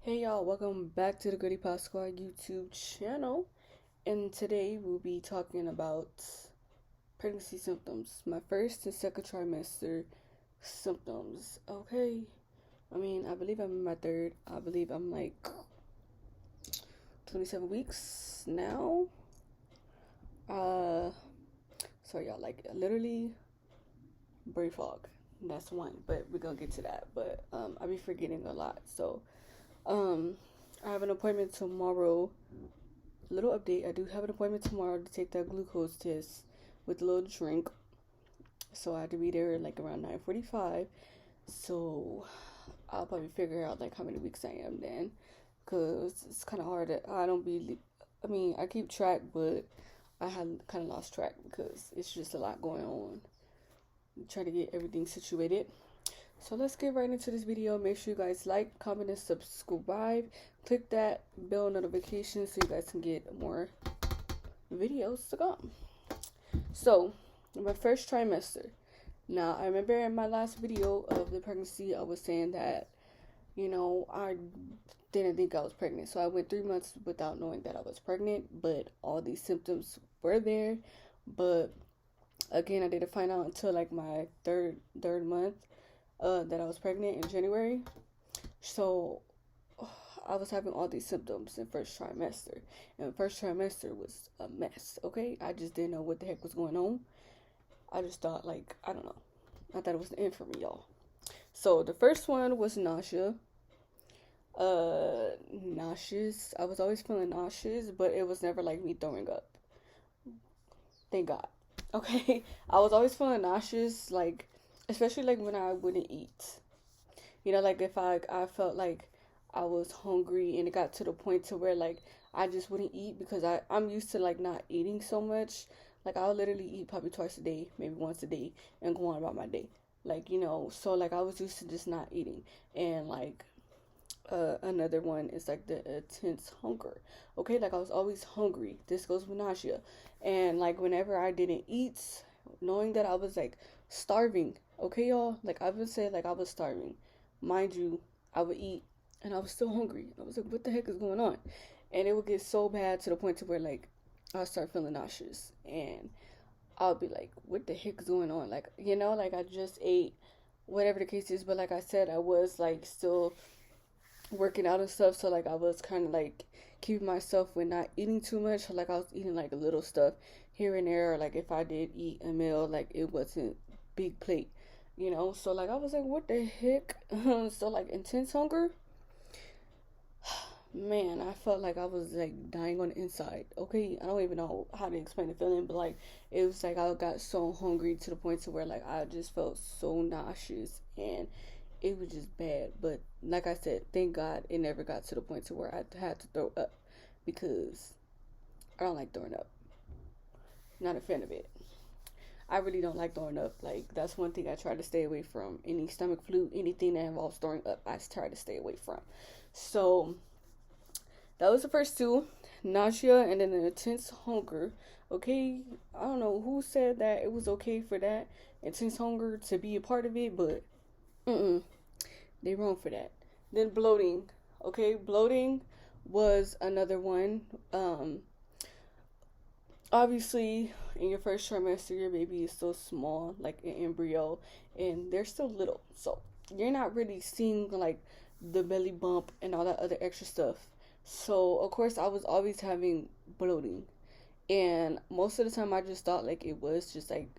Hey y'all, welcome back to the Goody Pop Squad YouTube channel. And today we'll be talking about pregnancy symptoms. My first and second trimester symptoms. Okay. I believe I'm in my third. I believe I'm like 27 weeks now. Sorry y'all, like literally brain fog. That's one, but we're gonna get to that. But I be forgetting a lot. So I have an appointment tomorrow. Little update, I do have an appointment tomorrow to take that glucose test with a little drink. So I have to be there like around 9:45. So I'll probably figure out like how many weeks I am then. Cause it's kinda hard to, I keep track, but I had kinda lost track because it's just a lot going on. Try to get everything situated. So let's get right into this video. Make sure you guys like, comment, and subscribe. Click that bell notification so you guys can get more videos to come. So, my first trimester. Now, I remember in my last video of the pregnancy, I was saying that, I didn't think I was pregnant. So I went 3 months without knowing that I was pregnant, but all these symptoms were there. But again, I didn't find out until like my third month that I was pregnant in January. So I was having all these symptoms in first trimester. And first trimester was a mess, okay? I just didn't know what the heck was going on. I just thought like, I don't know. I thought it was the end for me, y'all. So the first one was nausea. Nauseous. I was always feeling nauseous, but it was never like me throwing up. Thank God. Okay? I was always feeling nauseous, like especially like when I wouldn't eat. Like if I felt like I was hungry and it got to the point to where like I just wouldn't eat because I'm used to like not eating so much. Like I'll literally eat probably twice a day, maybe once a day, and go on about my day. Like, so like I was used to just not eating. And like another one is like the intense hunger. Okay, like I was always hungry. This goes with nausea. And like whenever I didn't eat, knowing that I was like starving, okay y'all, like I would say like I was starving. Mind you, I would eat and I was still hungry. I was like, what the heck is going on? And it would get so bad to the point to where like I'll start feeling nauseous and I'll be like, what the heck is going on? Like, like I just ate, whatever the case is. But like I said, I was like still working out and stuff, so like I was kind of like keeping myself with not eating too much. Like I was eating like a little stuff here and there, or like if I did eat a meal, like it wasn't big plate, so like I was like, what the heck? So like intense hunger, man, I felt like I was like dying on the inside. Okay, I don't even know how to explain the feeling, but like it was like I got so hungry to the point to where like I just felt so nauseous and it was just bad. But like I said, thank God it never got to the point to where I had to throw up because I don't like throwing up. Not a fan of it. I really don't like throwing up. Like that's one thing I try to stay away from. Any stomach flu, anything that involves throwing up, I try to stay away from. So that was the first two, nausea and then an intense hunger. Okay, I don't know who said that it was okay for that intense hunger to be a part of it, but they wrong for that. Then bloating. Okay, bloating was another one. Obviously, in your first trimester, your baby is still small, like an embryo, and they're still little. So you're not really seeing like the belly bump and all that other extra stuff. So of course, I was always having bloating, and most of the time, I just thought like it was just like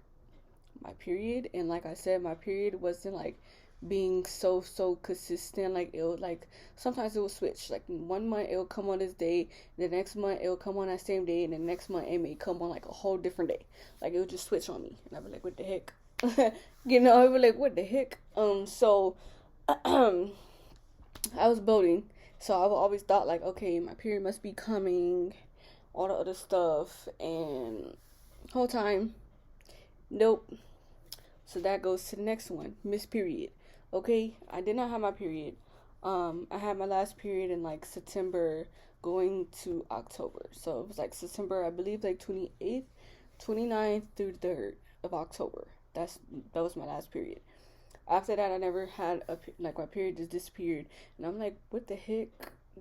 my period. And like I said, my period wasn't like being so consistent. Like it would like sometimes it will switch. Like 1 month it'll come on this day, the next month it'll come on that same day, and the next month it may come on like a whole different day. Like it would just switch on me, and I'd be like, what the heck? I'd be like, what the heck? So I was bloating, so I always thought like, okay, my period must be coming, all the other stuff, and whole time, nope. So that goes to the next one, missed period. Okay, I did not have my period. I had my last period in like September going to October. So it was like September, I believe like 28th, 29th through 3rd of October. That was my last period. After that, I never had my period just disappeared. And I'm like, what the heck?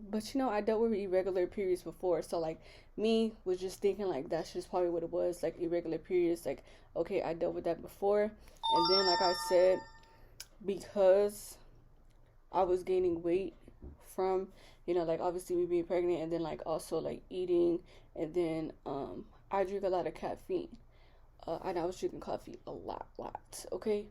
but I dealt with irregular periods before, so like me was just thinking like that's just probably what it was, like irregular periods. Like, okay, I dealt with that before, and then like I said, because I was gaining weight from, like obviously me being pregnant, and then like also like eating, and then I drink a lot of caffeine. And I was drinking coffee a lot. Okay,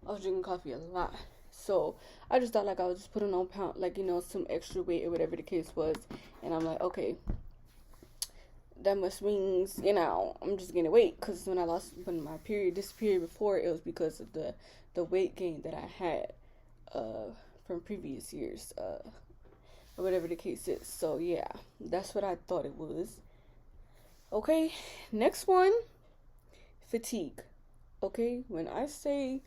I was drinking coffee a lot. So I just thought like I was just putting on pound, like some extra weight or whatever the case was, and I'm like, okay, that must means I'm just gaining weight, because when my period, this period before, it was because of the weight gain that I had from previous years, or whatever the case is. So yeah, that's what I thought it was. Okay, next one, fatigue. Okay, when I say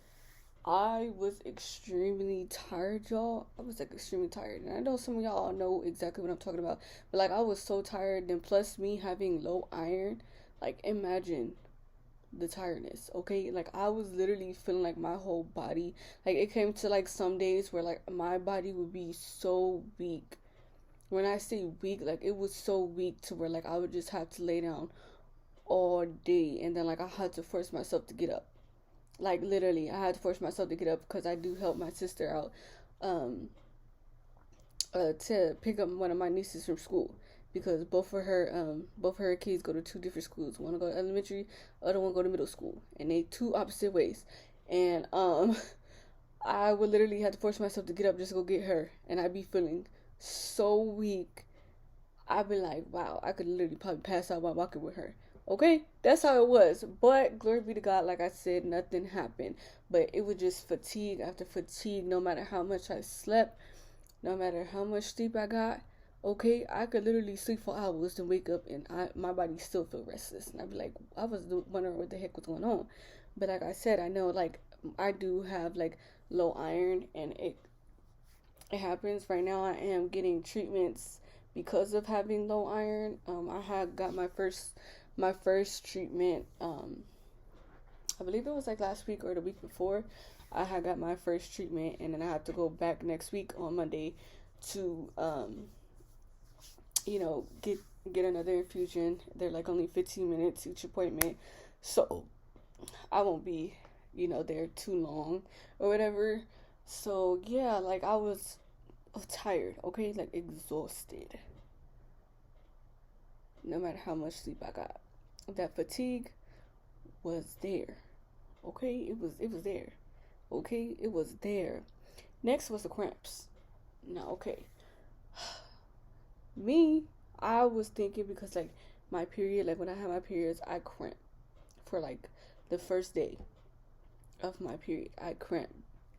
I was extremely tired, y'all. I was like extremely tired. And I know some of y'all know exactly what I'm talking about. But like I was so tired. Then plus me having low iron. Like imagine the tiredness, okay? Like I was literally feeling like my whole body. Like it came to like some days where like my body would be so weak. When I say weak, like it was so weak to where like I would just have to lay down all day. And then like I had to force myself to get up. Like literally, I had to force myself to get up because I do help my sister out, to pick up one of my nieces from school, because both of her kids go to two different schools. One go to elementary, other one go to middle school, and they two opposite ways. And I would literally have to force myself to get up just to go get her, and I'd be feeling so weak. I'd be like, wow, I could literally probably pass out while walking with her. Okay, that's how it was. But glory be to God, like I said, nothing happened. But it was just fatigue after fatigue. No matter how much I slept, no matter how much sleep I got, okay, I could literally sleep for hours and wake up, and my body still feel restless. And I'd be like, I was wondering what the heck was going on. But like I said, I know like I do have like low iron, and it happens. Right now I am getting treatments because of having low iron. I had got my first treatment, I believe it was like last week or the week before. I had got my first treatment, and then I have to go back next week on Monday to get another infusion. They're like only 15 minutes each appointment, so I won't be there too long or whatever. So yeah, like I was tired, okay, like exhausted, no matter how much sleep I got. That fatigue was there. Okay, it was there. Okay, it was there. Next was the cramps. Now, okay, me, I was thinking, because like my period, like when I have my periods, I cramp for like the first day of my period. I cramp,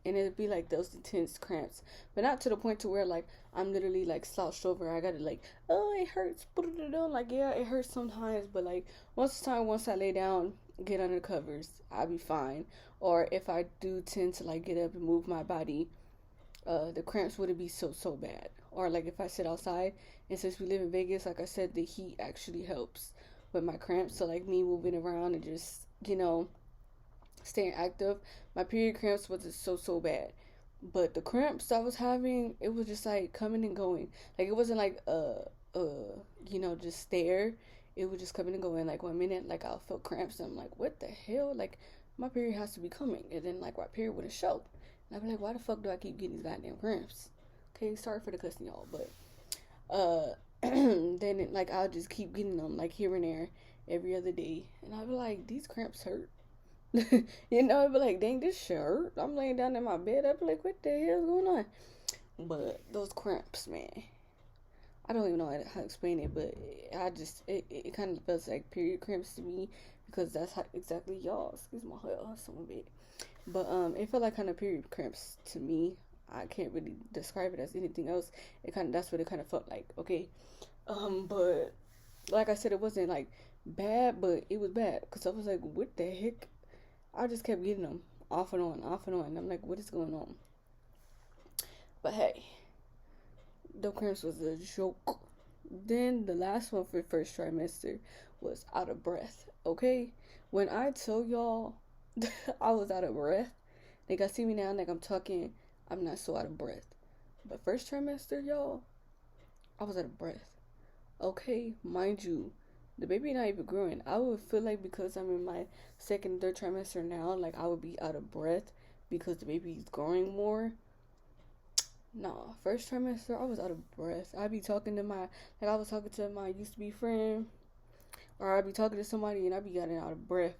and it'd be like those intense cramps, but not to the point to where like I'm literally like slouched over. I gotta like, oh, it hurts. Like yeah, it hurts sometimes, but like once I lay down, get under the covers, I'll be fine. Or if I do tend to like get up and move my body, the cramps wouldn't be so bad. Or like if I sit outside, and since we live in Vegas, like I said, the heat actually helps with my cramps. So like me moving around and just staying active, my period cramps wasn't so bad. But the cramps I was having, it was just like coming and going. Like it wasn't like just there. It was just coming and going. Like 1 minute, like I'll feel cramps, and I'm like, what the hell? Like my period has to be coming, and then like my period wouldn't show. And I'd be like, why the fuck do I keep getting these goddamn cramps? Okay, sorry for the cussing, y'all, but then like I'll just keep getting them like here and there every other day, and I'll be like, these cramps hurt. I'd be like, dang, this shit hurt. I'm laying down in my bed. I'd be like, what the hell's going on? But those cramps, man, I don't even know how to explain it, but it kind of feels like period cramps to me, because that's how exactly y'all. Excuse my hair, some of it. But it felt like kind of period cramps to me. I can't really describe it as anything else. That's what it kind of felt like. Okay, but like I said, it wasn't like bad, but it was bad, because I was like, what the heck? I just kept getting them off and on, off and on. And I'm like, what is going on? But hey, the cramps was a joke. Then the last one for first trimester was out of breath. Okay, when I tell y'all I was out of breath, like I see me now, like I'm talking, I'm not so out of breath. But first trimester, y'all, I was out of breath. Okay, mind you, the baby not even growing. I would feel like because I'm in my second, third trimester now, like I would be out of breath because the baby's growing more. Nah, first trimester I was out of breath. I'd be talking to my like I was talking to my used to be friend, or I'd be talking to somebody and I'd be getting out of breath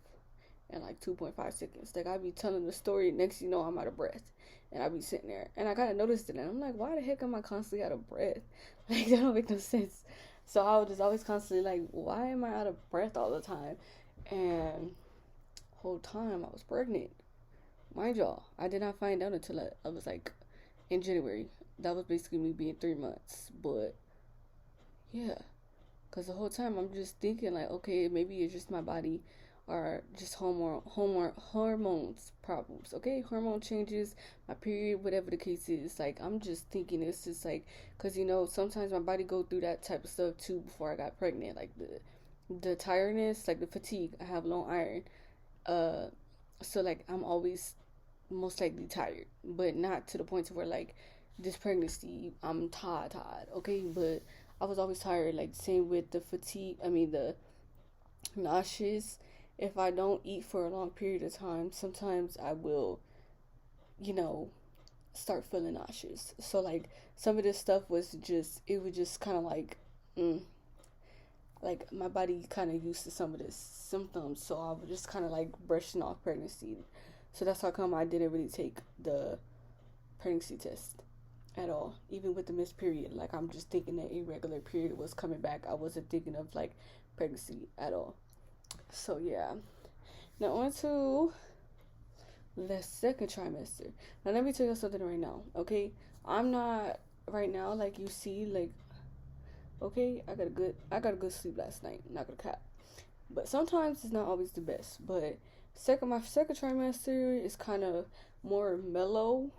in like 2.5 seconds. Like I'd be telling the story, next you know I'm out of breath, and I'd be sitting there and I kind of noticed it, and I'm like, why the heck am I constantly out of breath? Like that don't make no sense. So I was just always constantly like, why am I out of breath all the time? And whole time I was pregnant. Mind y'all, I did not find out until I was like in January. That was basically me being 3 months. But yeah, because the whole time I'm just thinking like, okay, maybe it's just my body or just hormones problems. Okay, hormone changes, my period, whatever the case is. Like I'm just thinking it's just like, cause sometimes my body go through that type of stuff too before I got pregnant. Like the tiredness, like the fatigue. I have low iron. Uh, so like I'm always most likely tired, but not to the point to where like this pregnancy I'm tired, okay, but I was always tired. Like same with the fatigue. I mean the nauseous. If I don't eat for a long period of time, sometimes I will, you know, start feeling nauseous. So like some of this stuff was just it was just kind of like my body kind of used to some of the symptoms, so I was just kind of like brushing off pregnancy. So that's how come I didn't really take the pregnancy test at all, even with the missed period. Like I'm just thinking that irregular period was coming back. I wasn't thinking of like pregnancy at all. So yeah. Now on to the second trimester. Now let me tell you something right now, okay? I'm not right now like you see like okay, I got a good sleep last night, not gonna cap. But sometimes it's not always the best. But my second trimester is kind of more mellow.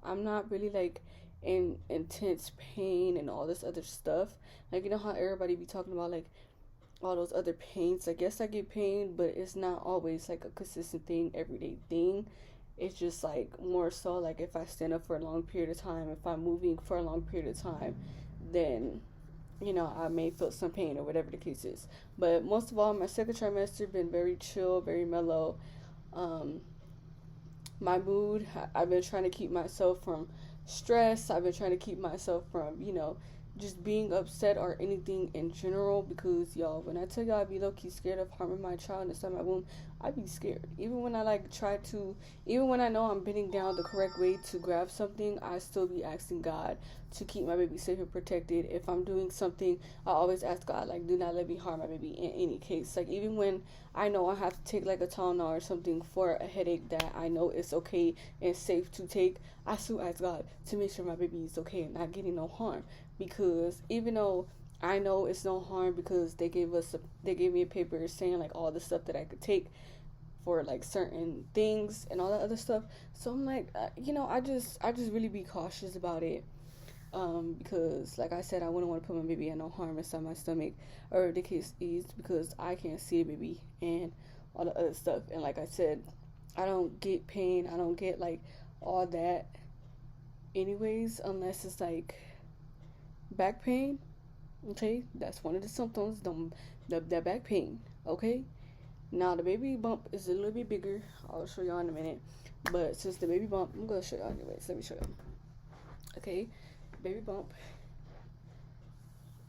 I'm not really like in intense pain and all this other stuff. Like how everybody be talking about like all those other pains. I guess I get pain, but it's not always like a consistent thing, everyday thing. It's just like more so like if I stand up for a long period of time, if I'm moving for a long period of time, then I may feel some pain or whatever the case is. But most of all, my second trimester been very chill, very mellow. Um, my mood, I've been trying to keep myself from stress. I've been trying to keep myself from, just being upset or anything in general, because y'all, when I tell y'all I be low-key scared of harming my child inside my womb, I be scared. Even when I even when I know I'm bending down the correct way to grab something, I still be asking God to keep my baby safe and protected. If I'm doing something, I always ask God, like, do not let me harm my baby in any case. Like, even when I know I have to take like a Tylenol or something for a headache that I know it's okay and safe to take, I still ask God to make sure my baby is okay and not getting no harm. Because even though I know it's no harm, because they gave me a paper saying like all the stuff that I could take for like certain things and all that other stuff. So I'm like, I just really be cautious about it. Because like I said, I wouldn't want to put my baby in no harm inside my stomach, or the case is because I can't see a baby and all the other stuff. And like I said, I don't get pain. I don't get like all that anyways, unless it's like back pain. Okay, that's one of the symptoms. The back pain. Okay, now the baby bump is a little bit bigger. I'll show y'all in a minute. But since the baby bump, I'm gonna show y'all anyways. Let me show y'all. Okay, baby bump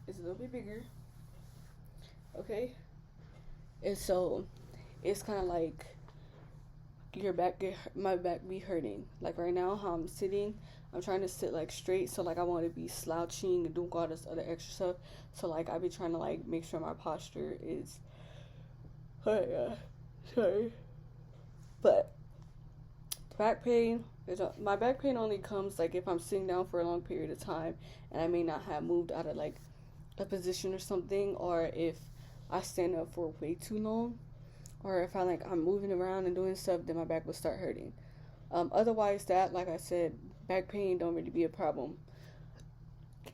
is a little bit bigger. Okay, and so it's kind of like my back be hurting. Like right now, how I'm sitting, I'm trying to sit like straight, so like I want to be slouching and doing all this other extra stuff. So like I be trying to like make sure my posture is. Oh yeah, sorry. But my back pain only comes like if I'm sitting down for a long period of time and I may not have moved out of like a position or something, or if I stand up for way too long, or if I'm moving around and doing stuff, then my back will start hurting. Otherwise, that, like I said, back pain don't really be a problem.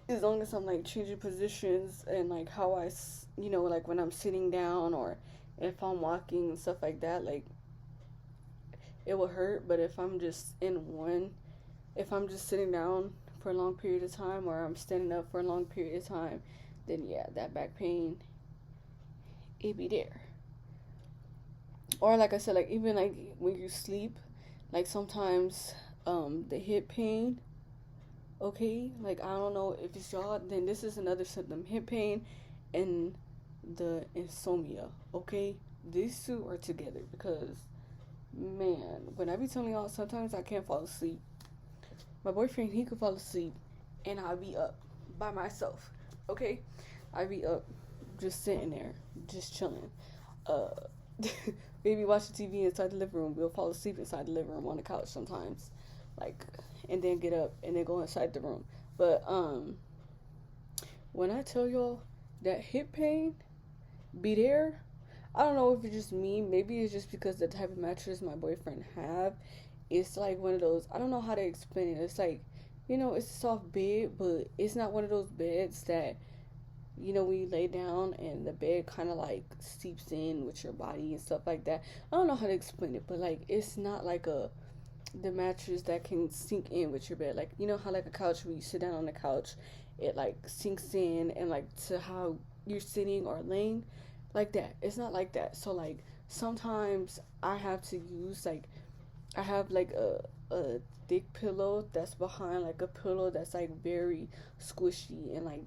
As long as I'm like changing positions and like how like when I'm sitting down or if I'm walking and stuff like that, like it will hurt. But if I'm just sitting down for a long period of time, or I'm standing up for a long period of time, then yeah, that back pain, it be there. Or like I said, like even like when you sleep, like sometimes the hip pain, okay, like I don't know if it's y'all, then this is another symptom. Hip pain and the insomnia, okay? These two are together because man, when I be telling y'all sometimes I can't fall asleep. My boyfriend, he could fall asleep and I'll be up by myself. Okay? I be up just sitting there, just chilling. Uh maybe watching TV inside the living room. We'll fall asleep inside the living room on the couch sometimes. Like and then get up and then go inside the room. But when I tell y'all that hip pain be there, I don't know if it's just me. Maybe it's just because the type of mattress my boyfriend have. It's like one of those. I don't know how to explain it. It's like, it's a soft bed, but it's not one of those beds that, when you lay down and the bed kind of like seeps in with your body and stuff like that. I don't know how to explain it, but like it's not like the mattress that can sink in with your bed. Like how like a couch when you sit down on the couch, it like sinks in and like to how you're sitting or laying like that. It's not like that. So like sometimes I have to use like I have like a thick pillow that's behind like a pillow that's like very squishy and like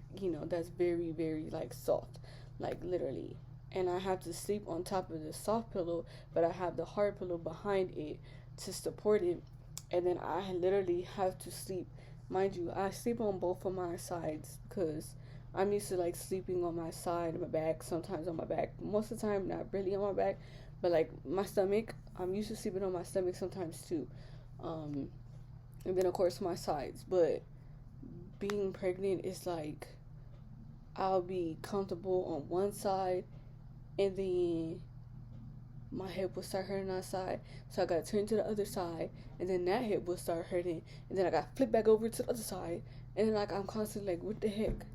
that's very very like soft, like literally. And I have to sleep on top of the soft pillow, but I have the hard pillow behind it to support it. And then I literally have to sleep. Mind you, I sleep on both of my sides because I'm used to like sleeping on my side, my back, sometimes on my back. Most of the time, not really on my back, but like my stomach. I'm used to sleeping on my stomach sometimes too. And then of course my sides. But being pregnant is like I'll be comfortable on one side and then my hip will start hurting on that side. So I gotta turn to the other side and then that hip will start hurting and then I gotta flip back over to the other side and then like I'm constantly like, what the heck?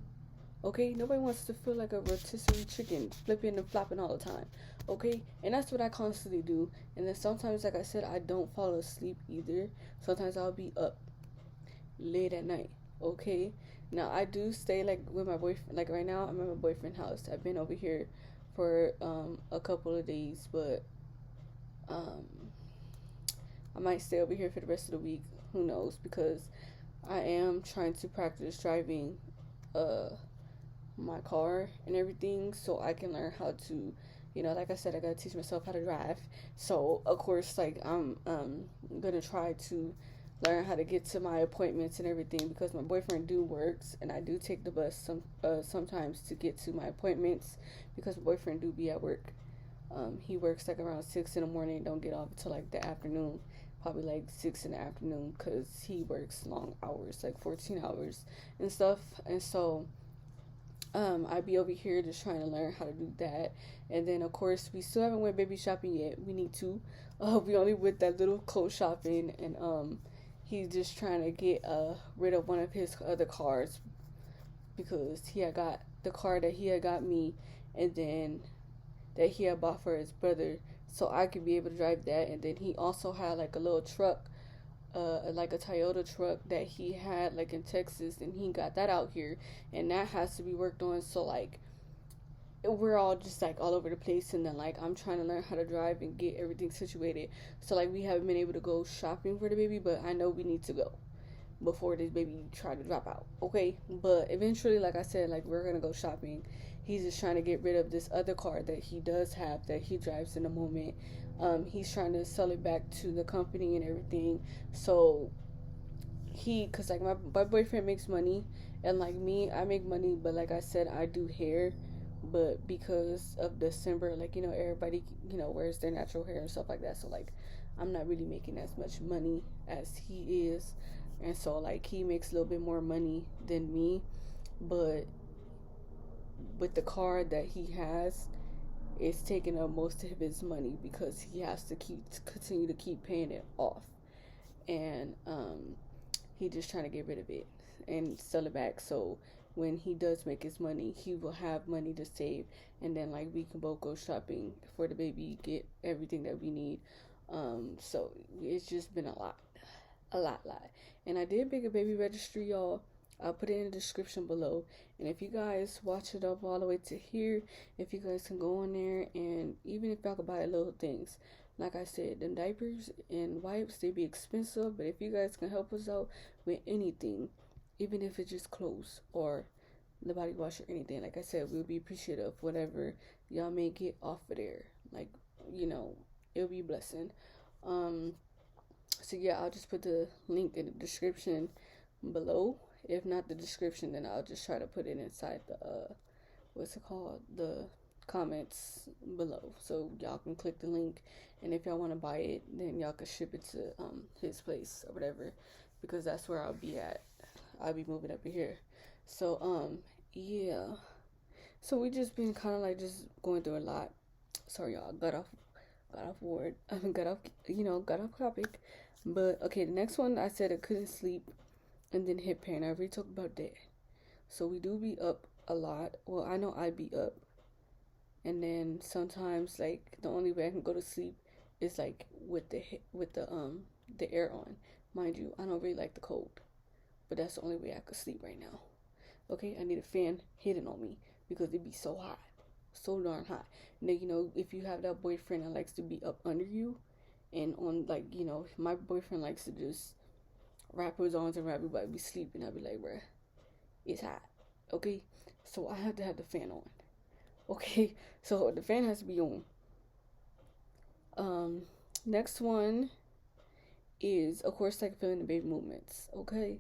Okay, nobody wants to feel like a rotisserie chicken, flipping and flopping all the time. Okay, and that's what I constantly do. And then sometimes, like I said, I don't fall asleep either. Sometimes I'll be up late at night. Okay, now I do stay like with my boyfriend. Like right now, I'm at my boyfriend's house. I've been over here for a couple of days, but um I might stay over here for the rest of the week. Who knows? Because I am trying to practice driving my car and everything so I can learn how to, like I said, I gotta teach myself how to drive. So of course like I'm gonna try to learn how to get to my appointments and everything because my boyfriend do works and I do take the bus sometimes to get to my appointments because my boyfriend do be at work. He works like around 6 in the morning, don't get off until like the afternoon, probably like 6 in the afternoon because he works long hours, like 14 hours and stuff. And so I be over here just trying to learn how to do that. And then of course we still haven't went baby shopping yet. We need to. We only went that little clothes shopping and he's just trying to get rid of one of his other cars because he had got the car that he had got me and then that he had bought for his brother so I could be able to drive that. And then he also had like a little truck, like a Toyota truck that he had like in Texas and he got that out here and that has to be worked on. So like we're all just like all over the place and then like I'm trying to learn how to drive and get everything situated. So like we haven't been able to go shopping for the baby, but I know we need to go before this baby try to drop out. Okay, but eventually, like I said, like we're gonna go shopping. He's just trying to get rid of this other car that he does have that he drives in the moment. He's trying to sell it back to the company and everything. So cause like my boyfriend makes money and like me, I make money, but like I said, I do hair. But because of December, like, everybody, wears their natural hair and stuff like that. So like I'm not really making as much money as he is. And so like he makes a little bit more money than me. But with the car that he has, it's taking up most of his money because he has to continue to keep paying it off. And he just trying to get rid of it and sell it back so when he does make his money he will have money to save and then like we can both go shopping for the baby, get everything that we need. So it's just been a lot. a lot. And I did make a baby registry, y'all. I'll put it in the description below. And if you guys watch it up all the way to here, if you guys can go on there, and even if y'all could buy little things, like I said, them diapers and wipes, they be expensive, but if you guys can help us out with anything, even if it's just clothes or the body wash or anything, like I said, we'll be appreciative whatever y'all may get off of there. Like, it'll be a blessing. Um, so yeah, I'll just put the link in the description below. If not the description, then I'll just try to put it inside the what's it called, the comments below, so y'all can click the link. And if y'all want to buy it, then y'all can ship it to his place or whatever, because that's where I'll be at. I'll be moving up here. So yeah. So we just been kind of like just going through a lot. Sorry y'all, got off word. Got off topic. But okay, the next one, I said I couldn't sleep and then hip pain. I already talked about that. So we do be up a lot. Well, I know I be up. And then sometimes, like, the only way I can go to sleep is like with the air on. Mind you, I don't really like the cold, but that's the only way I could sleep right now. Okay, I need a fan hidden on me because it be so hot, so darn hot. And then, if you have that boyfriend that likes to be up under you, and on, like, my boyfriend likes to just wrap his arms around me while be sleeping. I'd be like, bruh, it's hot. Okay, so I have to have the fan on. Okay, so the fan has to be on. Next one is, of course, like feeling the baby movements. Okay,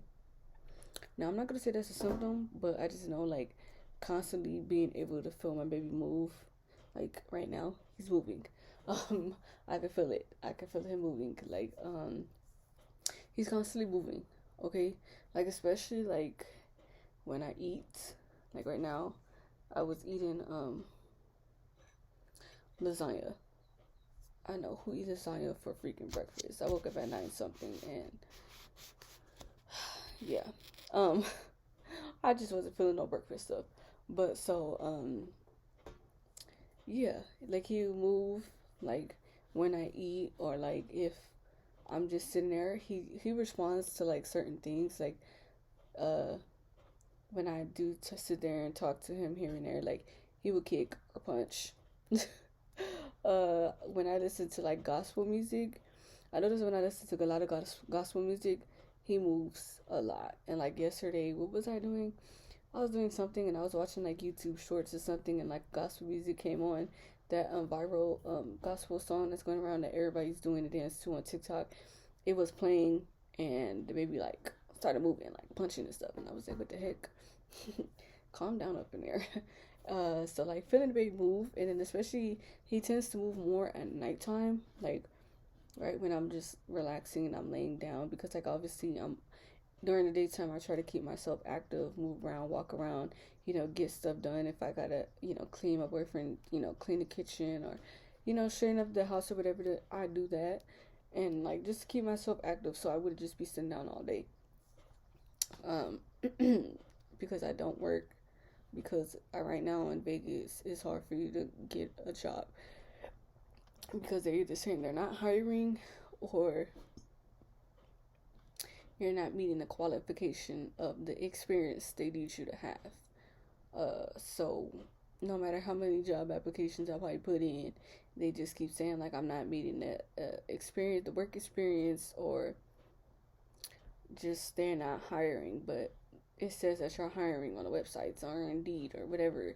now I'm not gonna say that's a symptom, but I just know, like, constantly being able to feel my baby move. Like right now, he's moving. I can feel it. I can feel him moving. Like, he's constantly moving. Okay, like, especially like when I eat. Like right now, I was eating lasagna. I know who eats lasagna for freaking breakfast. I woke up at 9 something, and yeah, I just wasn't feeling no breakfast stuff. But so yeah, like he'll move like when I eat, or like if I'm just sitting there, he responds to like certain things, like uh when I do sit there and talk to him here and there, like he would kick or punch. When I listen to like gospel music, I notice when I listen to a lot of gospel music, he moves a lot. And like yesterday, what was I doing? I was doing something, and I was watching like YouTube shorts or something, and like gospel music came on, that viral gospel song that's going around that everybody's doing the dance to on TikTok. It was playing, and the baby like started moving, like punching and stuff, and I was like, what the heck? Calm down up in there. So like feeling the baby move, and then especially he tends to move more at nighttime, like right when I'm just relaxing and I'm laying down, because like obviously I'm during the daytime I try to keep myself active, move around, walk around, get stuff done. If I gotta, clean my boyfriend, clean the kitchen, or, straighten up the house or whatever, I do that. And like just to keep myself active, so I would just be sitting down all day. Because I don't work, because right now in Vegas it's hard for you to get a job, because they're either saying they're not hiring, or you're not meeting the qualification of the experience they need you to have. So no matter how many job applications I probably put in, they just keep saying like I'm not meeting the experience, the work experience, or just they're not hiring. But it says that you're hiring on the websites or Indeed or whatever.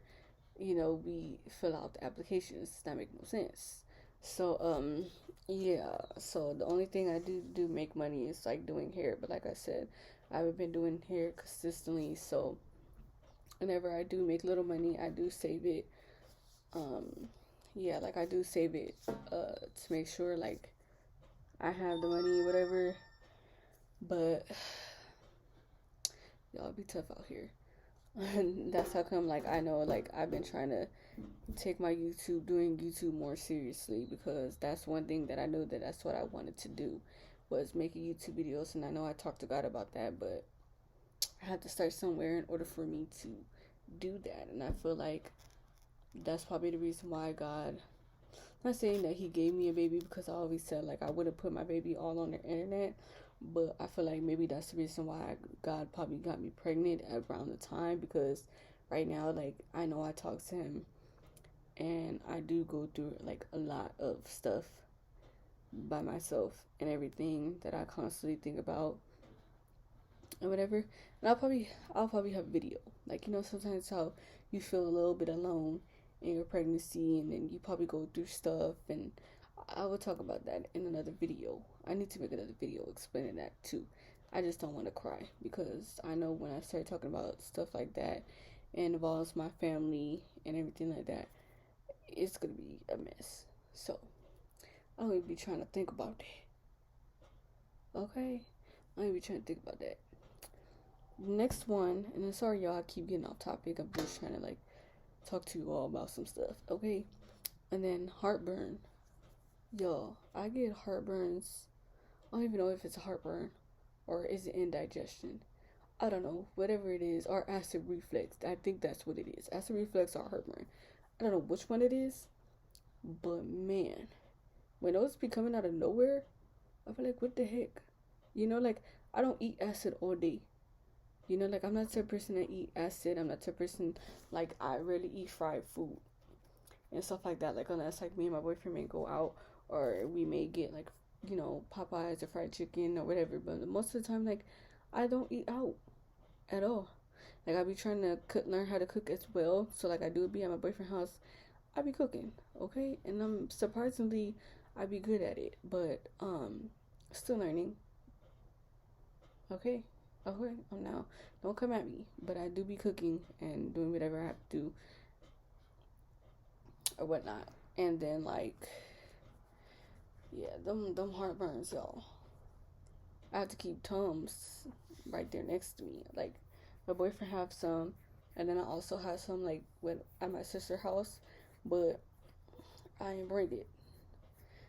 We fill out the applications. That make no sense. So yeah. So the only thing I do make money is like doing hair. But like I said, I haven't been doing hair consistently. So whenever I do make little money, I do save it. Yeah, like I do save it to make sure like I have the money, whatever. But y'all be tough out here. And that's how come like I know like I've been trying to take my doing YouTube more seriously, because that's one thing that I know that's what I wanted to do, was making YouTube videos. And I know I talked to God about that, but I had to start somewhere in order for me to do that. And I feel like that's probably the reason why God, not saying that he gave me a baby, because I always said like I would have put my baby all on the internet, But I feel like maybe that's the reason why God probably got me pregnant around the time, because right now, like, I know I talk to him and I do go through like a lot of stuff by myself and everything that I constantly think about and whatever. And I'll probably have video. Like, sometimes how you feel a little bit alone in your pregnancy, and then you probably go through stuff, and I will talk about that in another video. I need to make another video explaining that too. I just don't want to cry, because I know when I start talking about stuff like that and involves my family and everything like that, it's gonna be a mess. So I don't even be trying to think about that. Okay? I don't even be trying to think about that. Next one, and then sorry y'all, I keep getting off topic. I'm just trying to like talk to you all about some stuff. Okay? And then heartburn. Y'all, I get heartburns. I don't even know if it's a heartburn or is it indigestion. I don't know, whatever it is, or acid reflux. I think that's what it is. Acid reflux or heartburn. I don't know which one it is, but man, when those be coming out of nowhere, I feel like, what the heck? Like, I don't eat acid all day. Like, I'm not the type of person that eat acid. I'm not the type of person, like, I rarely eat fried food and stuff like that. Like, unless, like, me and my boyfriend may go out, or we may get, like, Popeyes or fried chicken or whatever. But most of the time, like, I don't eat out at all. Like, I be trying to learn how to cook as well. So, like, I do be at my boyfriend's house. I be cooking, okay? And surprisingly, I be good at it. But, still learning. Okay? Okay, now, don't come at me. But I do be cooking and doing whatever I have to do or whatnot. And then, like, yeah, them heartburns, y'all. I have to keep Tums right there next to me. Like, my boyfriend have some, and then I also have some like at my sister's house, but I ain't bring it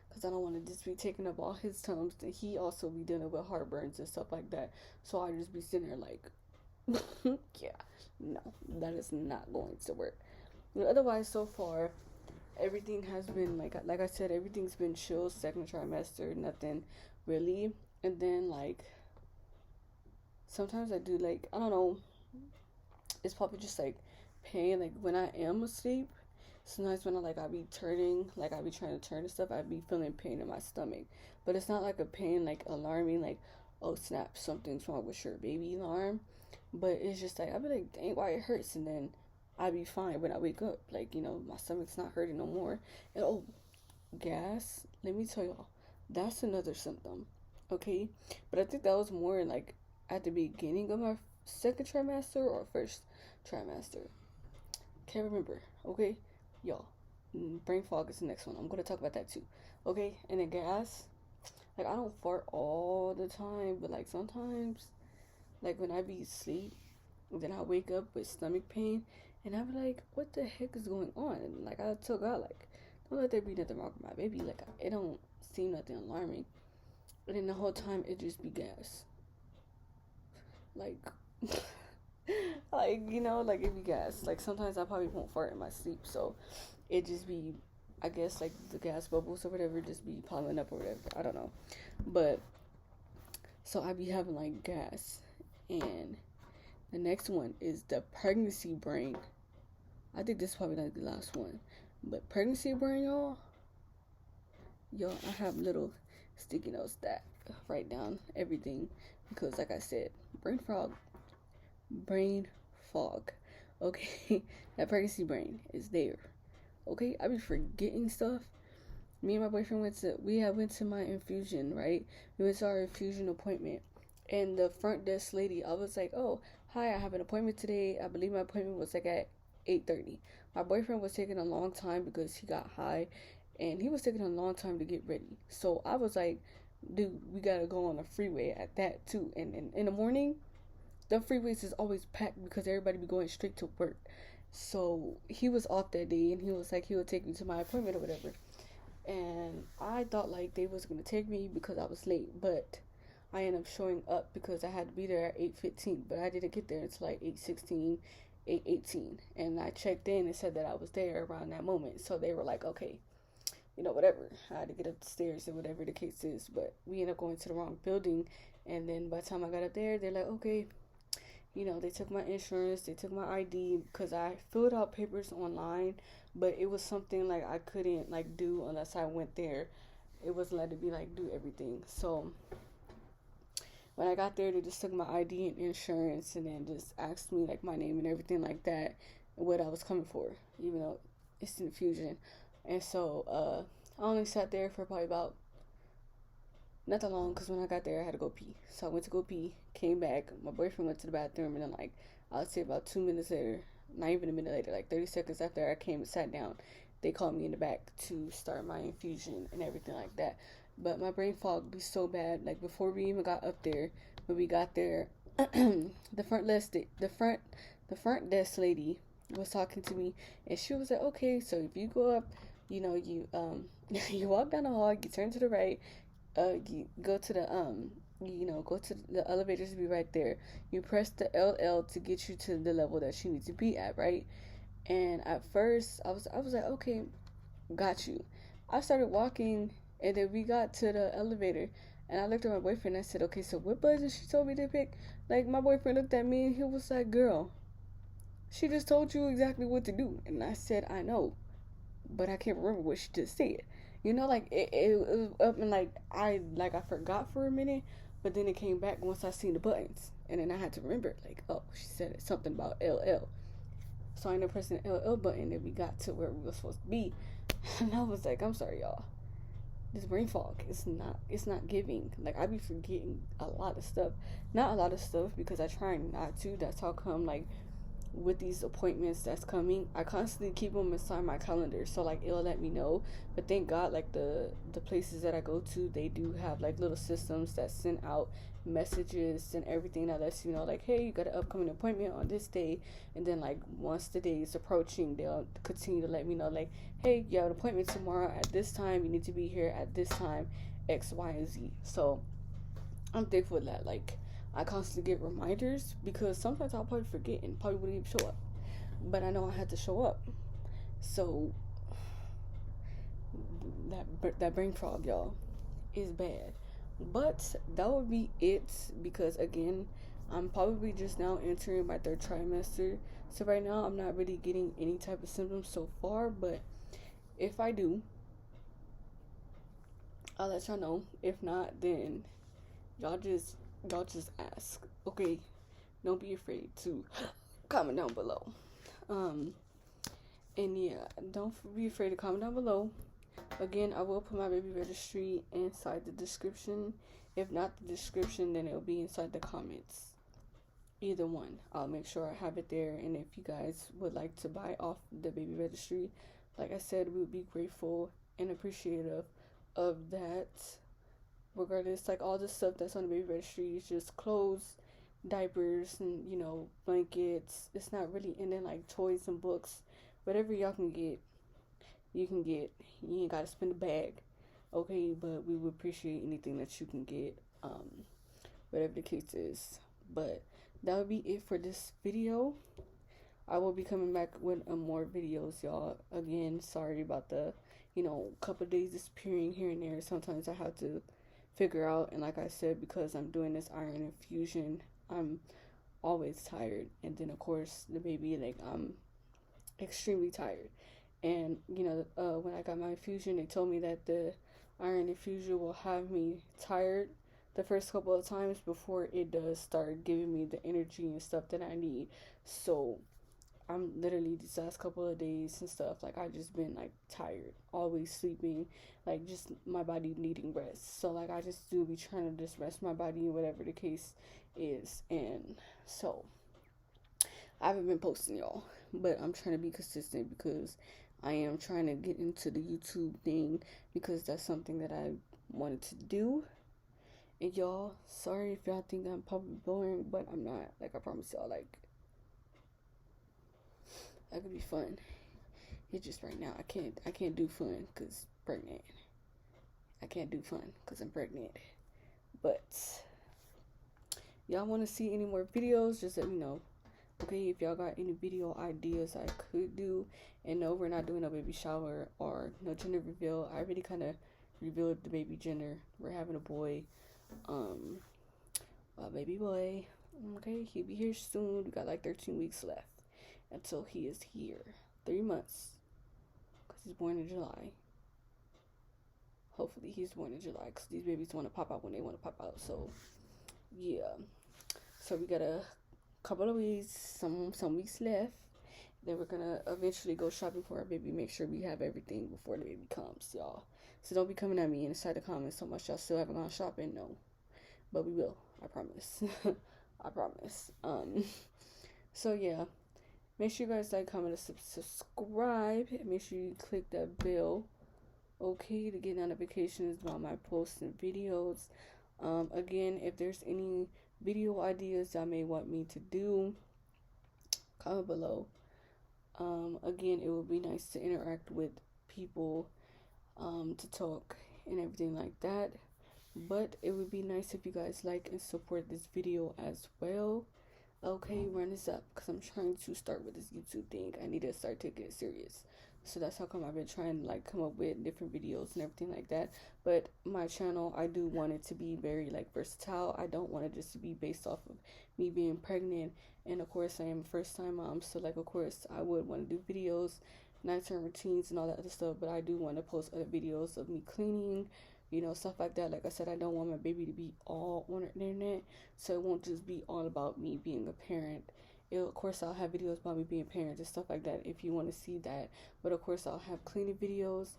because I don't want to just be taking up all his Tums. And he also be dealing with heartburns and stuff like that. So I just be sitting there like, yeah, no, that is not going to work. But otherwise, so far, everything has been like I said, everything's been chill. Second trimester, nothing really. And then like sometimes I do like, I don't know, it's probably just like pain. Like when I am asleep, sometimes when I be turning, like I be trying to turn and stuff, I be feeling pain in my stomach. But it's not like a pain like alarming, like, oh snap, something's wrong with your baby alarm. But it's just like I be like, dang, why it hurts, and then I be fine when I wake up. Like, my stomach's not hurting no more. And oh, gas. Let me tell y'all, that's another symptom. Okay, but I think that was more like at the beginning of my second trimester or first trimester. Can't remember. Okay, y'all. Brain fog is the next one. I'm gonna talk about that too. Okay, and then gas. Like, I don't fart all the time, but like sometimes, like when I be asleep, then I wake up with stomach pain, and I be like, what the heck is going on? And like I tell God, like, don't let there be nothing wrong with my baby. Like, it don't seem nothing alarming. And then the whole time it just be gas. Like, like it be gas. Like sometimes I probably won't fart in my sleep, so it just be, I guess, like the gas bubbles or whatever just be piling up or whatever. I don't know, but so I be having like gas. And the next one is the pregnancy brain. I think this is probably like the last one, but pregnancy brain, y'all. I have little sticky notes that write down everything because, like I said, brain fog. Okay, that pregnancy brain is there. Okay, I be forgetting stuff. Me and my boyfriend went to my infusion, right? We went to our infusion appointment, and the front desk lady, I was like, oh, hi, I have an appointment today. I believe my appointment was like at 8:30. My boyfriend was taking a long time because he got high, and he was taking a long time to get ready. So I was like, dude, we gotta go on the freeway at that too. And in the morning, the freeways is always packed because everybody be going straight to work. So he was off that day, and he was like, he would take me to my appointment or whatever. And I thought like they was gonna take me because I was late, but I ended up showing up because I had to be there at 8:15, but I didn't get there until like 8:16, 8:18, and I checked in and said that I was there around that moment. So they were like, okay, whatever. I had to get up the stairs or whatever the case is, but we ended up going to the wrong building, And then by the time I got up there, they're like, okay, they took my insurance, they took my ID, because I filled out papers online, but it was something like I couldn't like do unless I went there. It wasn't letting me like do everything. So when I got there, they just took my ID and insurance, and then just asked me like my name and everything like that, and what I was coming for, even though it's infusion. And so I only sat there for probably about not that long, because when I got there, I had to go pee. So I went to go pee, came back. My boyfriend went to the bathroom, and then, like, I'd say about 2 minutes later, not even a minute later, like 30 seconds after I came and sat down, they called me in the back to start my infusion and everything like that. But my brain fog be so bad. Like, before we even got up there, when we got there, the front desk lady was talking to me, and she was like, okay, so if you go up, you you walk down the hall, you turn to the right, you go to the go to the elevators to be right there. You press the LL to get you to the level that you need to be at, right? And at first I was like, okay, got you. I started walking, and then we got to the elevator, and I looked at my boyfriend and I said, okay, so what button she told me to pick? Like, my boyfriend looked at me and he was like, girl, she just told you exactly what to do. And I said, I know, but I can't remember what she just said. Like it was up, and I forgot for a minute, but then it came back once I seen the buttons, and then I had to remember, like, oh, she said something about LL. So I ended up pressing the LL button, and we got to where we were supposed to be. And I was like, I'm sorry, y'all. This brain fog it's not giving. Like, I be forgetting a lot of stuff. Not a lot of stuff, because I try not to. That's how come, like, with these appointments that's coming, I constantly keep them inside my calendar, so like it'll let me know. But thank God, like the places that I go to, they do have like little systems that send out messages and everything that lets you know, like, hey, you got an upcoming appointment on this day. And then, like, once the day is approaching, they'll continue to let me know, like, hey, you have an appointment tomorrow at this time, you need to be here at this time, X, Y, and Z. So I'm thankful that, like, I constantly get reminders, because sometimes I'll probably forget and probably wouldn't even show up. But I know I had to show up. So that brain fog, y'all, is bad. But that would be it, because again, I'm probably just now entering my 3rd trimester. So right now I'm not really getting any type of symptoms so far, but if I do, I'll let y'all know. If not, then y'all just ask. Okay, don't be afraid to comment down below. And yeah, don't be afraid to comment down below. Again, I will put my baby registry inside the description. If not the description, then it'll be inside the comments. Either one, I'll make sure I have it there. And if you guys would like to buy off the baby registry, like I said, we would be grateful and appreciative of that. Regardless, like, all the stuff that's on the baby registry is just clothes, diapers, and blankets. It's not really, and then like toys and books, whatever y'all can get, you can get. You ain't gotta spend a bag, okay? But we would appreciate anything that you can get, whatever the case is. But that would be it for this video. I will be coming back with more videos, y'all. Again, sorry about the couple days disappearing here and there. Sometimes I have to figure out, and like I said, because I'm doing this iron infusion, I'm always tired. And then of course the baby, like, I'm extremely tired. And when I got my infusion, they told me that the iron infusion will have me tired the first couple of times before it does start giving me the energy and stuff that I need. So I'm literally, these last couple of days and stuff, like, I just been like tired, always sleeping, like, just my body needing rest. So like, I just do be trying to just rest my body, whatever the case is. And so I haven't been posting, y'all, but I'm trying to be consistent, because I am trying to get into the YouTube thing, because that's something that I wanted to do. And y'all, sorry if y'all think I'm probably boring, but I'm not. Like, I promise y'all, like, that could be fun. It's just right now I can't do fun because pregnant. I can't do fun because I'm pregnant. But y'all want to see any more videos, just let me know. Okay, if y'all got any video ideas I could do. And no, we're not doing no baby shower or no gender reveal. I already kind of revealed the baby gender. We're having a boy. baby boy. Okay, he'll be here soon. We got like 13 weeks left until he is here. 3 months, because he's born in July. Hopefully he's born in July, because these babies want to pop out when they want to pop out. So yeah, so we got a couple of weeks, some weeks left. Then we're gonna eventually go shopping for our baby. Make sure we have everything before the baby comes, y'all. So don't be coming at me inside the comments so much y'all still haven't gone shopping. No, but we will. I promise. I promise. So yeah, make sure you guys like, comment, and subscribe. Make sure you click that bell, okay, to get notifications about my posts and videos. Again, if there's any video ideas y'all may want me to do, comment below. Again, it would be nice to interact with people, to talk and everything like that. But it would be nice if you guys like and support this video as well. Okay, run this up, because I'm trying to start with this YouTube thing. I need to start taking it serious. So that's how come I've been trying to like come up with different videos and everything like that. But my channel, I do want it to be very like versatile. I don't want it just to be based off of me being pregnant. And of course I am a first time mom, so like of course I would want to do videos, nighttime routines and all that other stuff. But I do want to post other videos of me cleaning, stuff like that. Like I said, I don't want my baby to be all on the internet, so it won't just be all about me being a parent. Of course, I'll have videos about me being a parent and stuff like that if you want to see that. But of course, I'll have cleaning videos.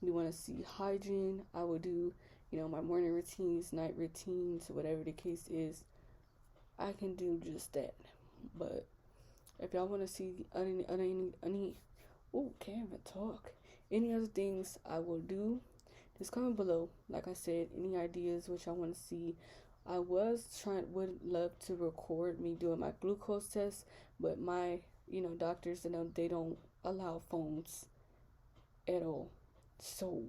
You want to see hygiene, I will do, my morning routines, night routines, whatever the case is. I can do just that. But if y'all want to see any can't even talk. Any other things I will do, just comment below. Like I said, any ideas which I want to see. I would love to record me doing my glucose test, but my, doctors, they don't allow phones at all. So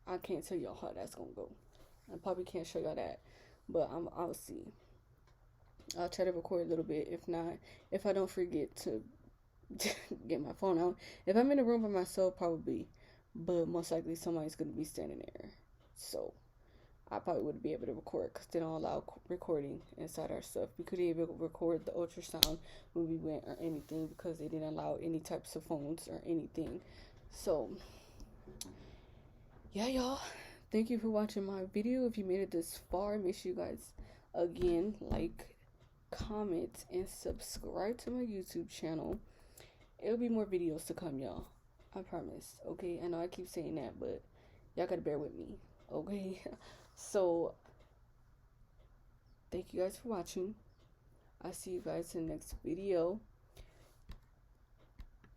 I can't tell y'all how that's gonna go. I probably can't show y'all that, but I'll see. I'll try to record a little bit. If not, if I don't forget to get my phone out. If I'm in a room by myself, probably, but most likely somebody's gonna be standing there. So I probably wouldn't be able to record, because they don't allow recording inside our stuff. We couldn't even record the ultrasound when we went or anything, because they didn't allow any types of phones or anything. So yeah, y'all, thank you for watching my video. If you made it this far, make sure you guys again like, comment, and subscribe to my YouTube channel. It'll be more videos to come, y'all. I promise. Okay, I know I keep saying that, but y'all gotta bear with me. Okay. So thank you guys for watching. I'll see you guys in the next video.